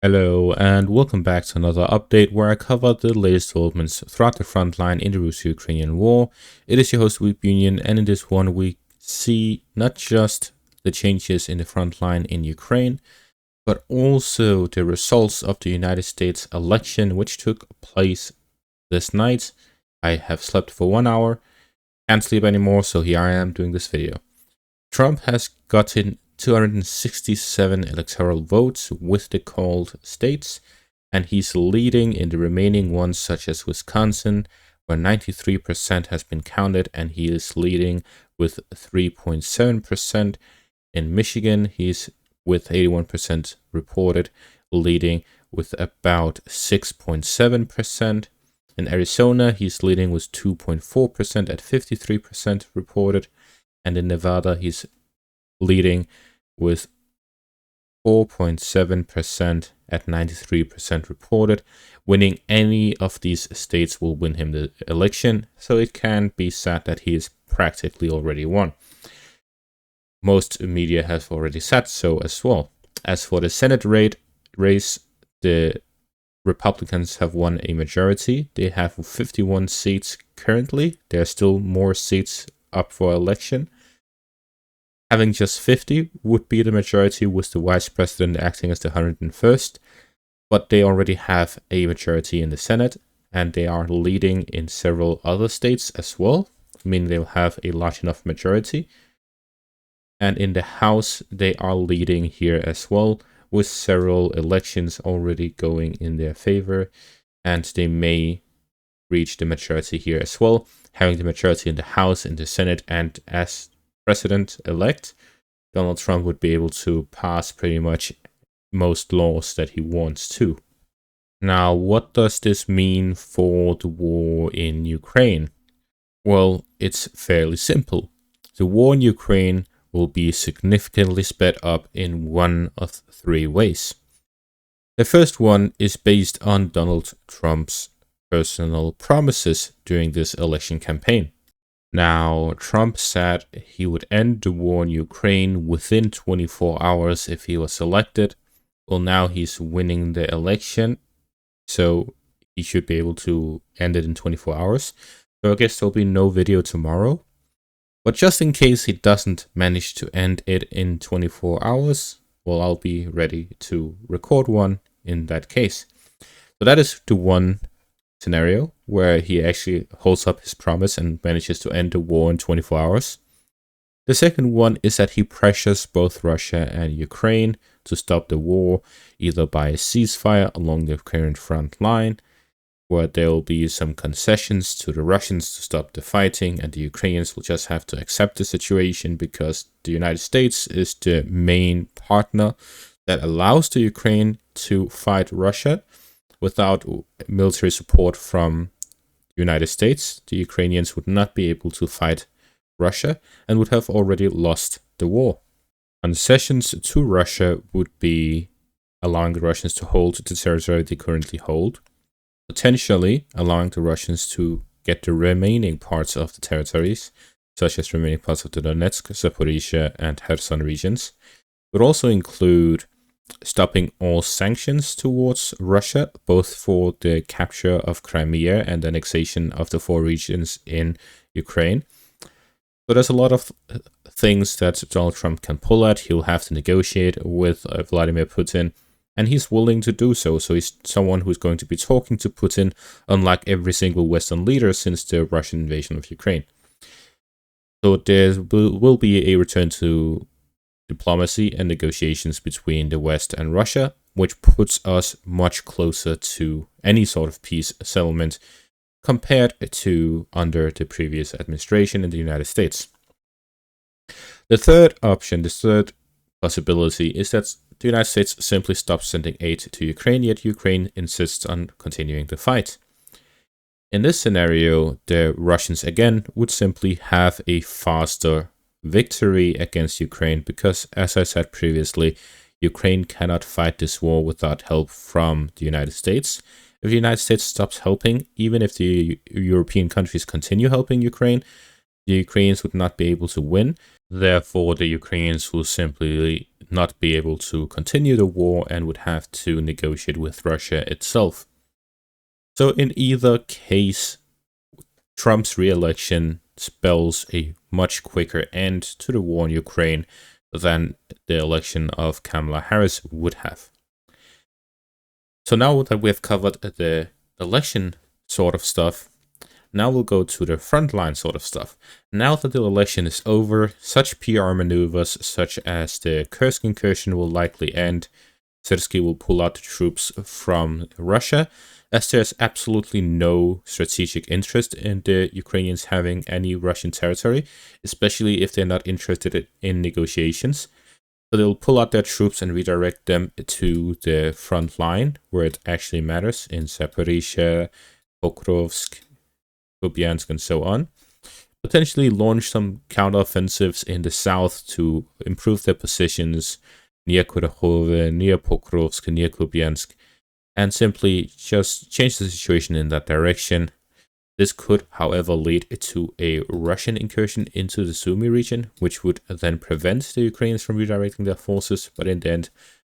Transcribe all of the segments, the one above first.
Hello and welcome back to another update where I cover the latest developments throughout the front line in the Russo-Ukrainian war. It is your host Weep Union, and in this one we see not just the changes in the front line in Ukraine, but also the results of the United States election which took place this night. I have slept for 1 hour, can't sleep anymore, so here I am doing this video. Trump has gotten 267 electoral votes with the called states, and he's leading in the remaining ones such as Wisconsin, where 93% has been counted, and he is leading with 3.7%. In Michigan, he's with 81% reported, leading with about 6.7%. In Arizona, he's leading with 2.4% at 53% reported, and in Nevada, he's leading with 4.7% at 93% reported. Winning any of these states will win him the election, so it can be said that he is practically already won. Most media have already said so as well. As for the Senate race, the Republicans have won a majority. They have 51 seats currently. There are still more seats up for election. Having just 50 would be the majority, with the vice president acting as the 101st, but they already have a majority in the Senate, and they are leading in several other states as well, meaning they'll have a large enough majority. And in the House, they are leading here as well, with several elections already going in their favor, and they may reach the majority here as well, having the majority in the House, in the Senate, and as president-elect, Donald Trump would be able to pass pretty much most laws that he wants to. Now, what does this mean for the war in Ukraine? Well, it's fairly simple. The war in Ukraine will be significantly sped up in one of three ways. The first one is based on Donald Trump's personal promises during this election campaign. Now, Trump said he would end the war in Ukraine within 24 hours if he was elected. Well, now he's winning the election, so he should be able to end it in 24 hours. So I guess there'll be no video tomorrow. But just in case he doesn't manage to end it in 24 hours, well, I'll be ready to record one in that case. So that is the one scenario where he actually holds up his promise and manages to end the war in 24 hours. The second one is that he pressures both Russia and Ukraine to stop the war, either by a ceasefire along the current front line, where there will be some concessions to the Russians to stop the fighting, and the Ukrainians will just have to accept the situation because the United States is the main partner that allows the Ukraine to fight Russia. Without military support from the United States, the Ukrainians would not be able to fight Russia and would have already lost the war. Concessions to Russia would be allowing the Russians to hold the territory they currently hold, potentially allowing the Russians to get the remaining parts of the territories, such as remaining parts of the Donetsk, Zaporizhia, and Kherson regions. It would also include stopping all sanctions towards Russia, both for the capture of Crimea and annexation of the 4 regions in Ukraine. So there's a lot of things that Donald Trump can pull at. He'll have to negotiate with Vladimir Putin, and he's willing to do so. So he's someone who's going to be talking to Putin, unlike every single Western leader since the Russian invasion of Ukraine. So there will be a return to diplomacy and negotiations between the West and Russia, which puts us much closer to any sort of peace settlement compared to under the previous administration in the United States. The third option, the third possibility, is that the United States simply stops sending aid to Ukraine, yet Ukraine insists on continuing the fight. In this scenario, the Russians again would simply have a faster victory against Ukraine because, as I said previously, Ukraine cannot fight this war without help from the United States. If the United States stops helping, even if the European countries continue helping Ukraine, the Ukrainians would not be able to win. Therefore, the Ukrainians will simply not be able to continue the war and would have to negotiate with Russia itself. So in either case, Trump's re-election spells a much quicker end to the war in Ukraine than the election of Kamala Harris would have. So now that we've covered the election sort of stuff, now we'll go to the frontline sort of stuff. Now that the election is over, such PR maneuvers such as the Kursk incursion will likely end. Syrskyi will pull out the troops from Russia, as there's absolutely no strategic interest in the Ukrainians having any Russian territory, especially if they're not interested in negotiations. So they'll pull out their troops and redirect them to the front line, where it actually matters, in Zaporizhia, Pokrovsk, Kupiansk, and so on. Potentially launch some counteroffensives in the south to improve their positions near Kurakhove, near Pokrovsk, near Kupiansk, and simply just change the situation in that direction. This could, however, lead to a Russian incursion into the Sumy region, which would then prevent the Ukrainians from redirecting their forces, but in the end,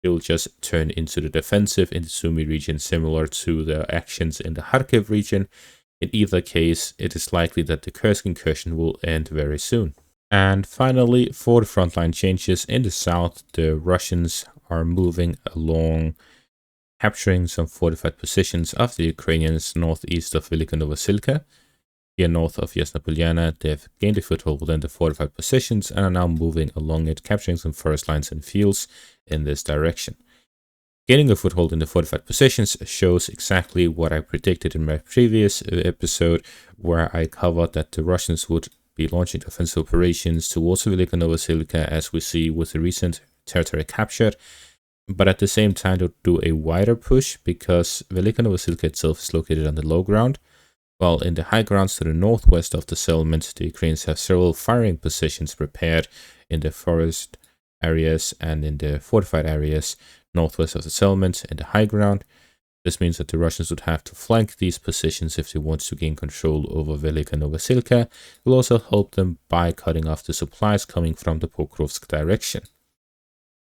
it will just turn into the defensive in the Sumy region, similar to the actions in the Kharkiv region. In either case, it is likely that the Kursk incursion will end very soon. And finally, for the frontline changes in the south, the Russians are moving along, capturing some fortified positions of the Ukrainians northeast of Velika Novosilka. Here north of Yasna Polyana, they've gained a foothold within the fortified positions and are now moving along it, capturing some forest lines and fields in this direction. Gaining a foothold in the fortified positions shows exactly what I predicted in my previous episode, where I covered that the Russians would be launching offensive operations towards Velika Novosilka, as we see with the recent territory captured, but at the same time they'll do a wider push because Velika Novosilka itself is located on the low ground, while in the high grounds to the northwest of the settlement, the Ukrainians have several firing positions prepared in the forest areas and in the fortified areas northwest of the settlement and the high ground. This means that the Russians would have to flank these positions if they want to gain control over Velika Novosilka. It will also help them by cutting off the supplies coming from the Pokrovsk direction.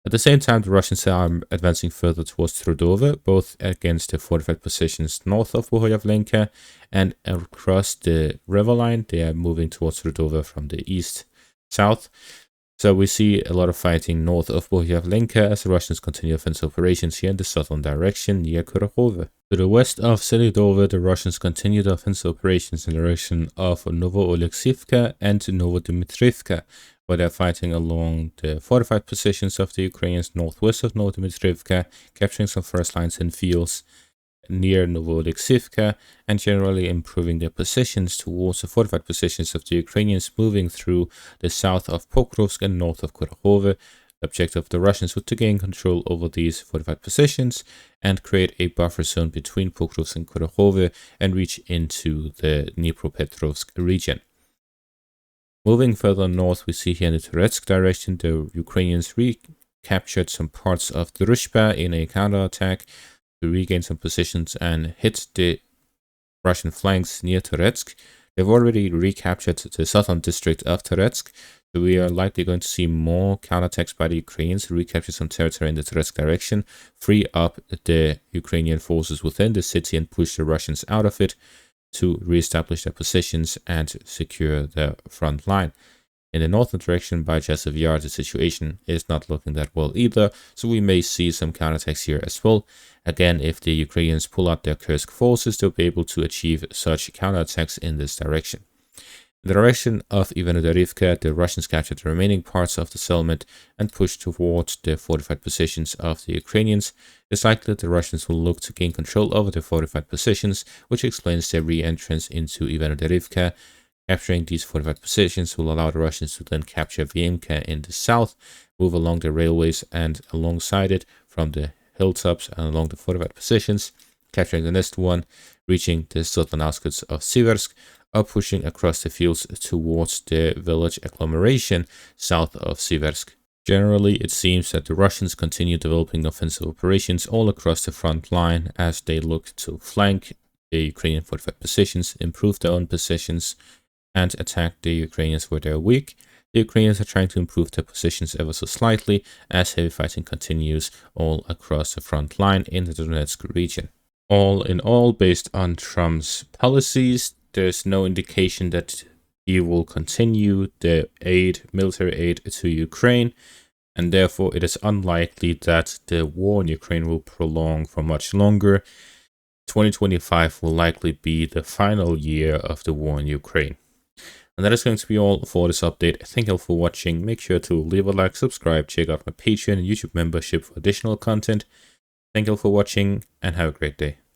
At the same time, the Russians are advancing further towards Trudove, both against the fortified positions north of Bohoyavlenka and across the river line. They are moving towards Trudove from the east-south. So we see a lot of fighting north of Bohoyavlenka as the Russians continue offensive operations here in the southern direction near Kurakhove. To the west of Selidove, the Russians continue the offensive operations in the direction of Novo-Oleksivka and Novodimitrivka, where they're fighting along the fortified positions of the Ukrainians northwest of Novodimitrivka, capturing some forest lines and fields near Novo-Oleksivka, and generally improving their positions towards the fortified positions of the Ukrainians, moving through the south of Pokrovsk and north of Kurakhove. The objective of the Russians was to gain control over these fortified positions and create a buffer zone between Pokrovsk and Kurakhove and reach into the Dnipropetrovsk region. Moving further north, we see here in the Turetsk direction, the Ukrainians recaptured some parts of Drushba in a counterattack to regain some positions and hit the Russian flanks near Turetsk. They've already recaptured the southern district of Turetsk, so we are likely going to see more counterattacks by the Ukrainians to recapture some territory in the Turetsk direction, free up the Ukrainian forces within the city and push the Russians out of it to re-establish their positions and secure the front line. In the northern direction by Chasiv Yar, the situation is not looking that well either, so we may see some counterattacks here as well. Again, if the Ukrainians pull out their Kursk forces, they'll be able to achieve such counterattacks in this direction. In the direction of Ivano-Darivka, the Russians captured the remaining parts of the settlement and pushed towards the fortified positions of the Ukrainians. It's likely that the Russians will look to gain control over the fortified positions, which explains their re-entrance into Ivano-Darivka. Capturing these fortified positions will allow the Russians to then capture Vyemka in the south, move along the railways and alongside it from the hilltops and along the fortified positions, capturing the next one, reaching the southern outskirts of Siversk, or pushing across the fields towards the village agglomeration south of Siversk. Generally, it seems that the Russians continue developing offensive operations all across the front line as they look to flank the Ukrainian fortified positions, improve their own positions, and attack the Ukrainians where they're weak. The Ukrainians are trying to improve their positions ever so slightly as heavy fighting continues all across the front line in the Donetsk region. All in all, based on Trump's policies, there's no indication that he will continue the military aid to Ukraine, and therefore it is unlikely that the war in Ukraine will prolong for much longer. 2025 will likely be the final year of the war in Ukraine. And that is going to be all for this update. Thank you all for watching. Make sure to leave a like, subscribe, check out my Patreon and YouTube membership for additional content. Thank you all for watching and have a great day.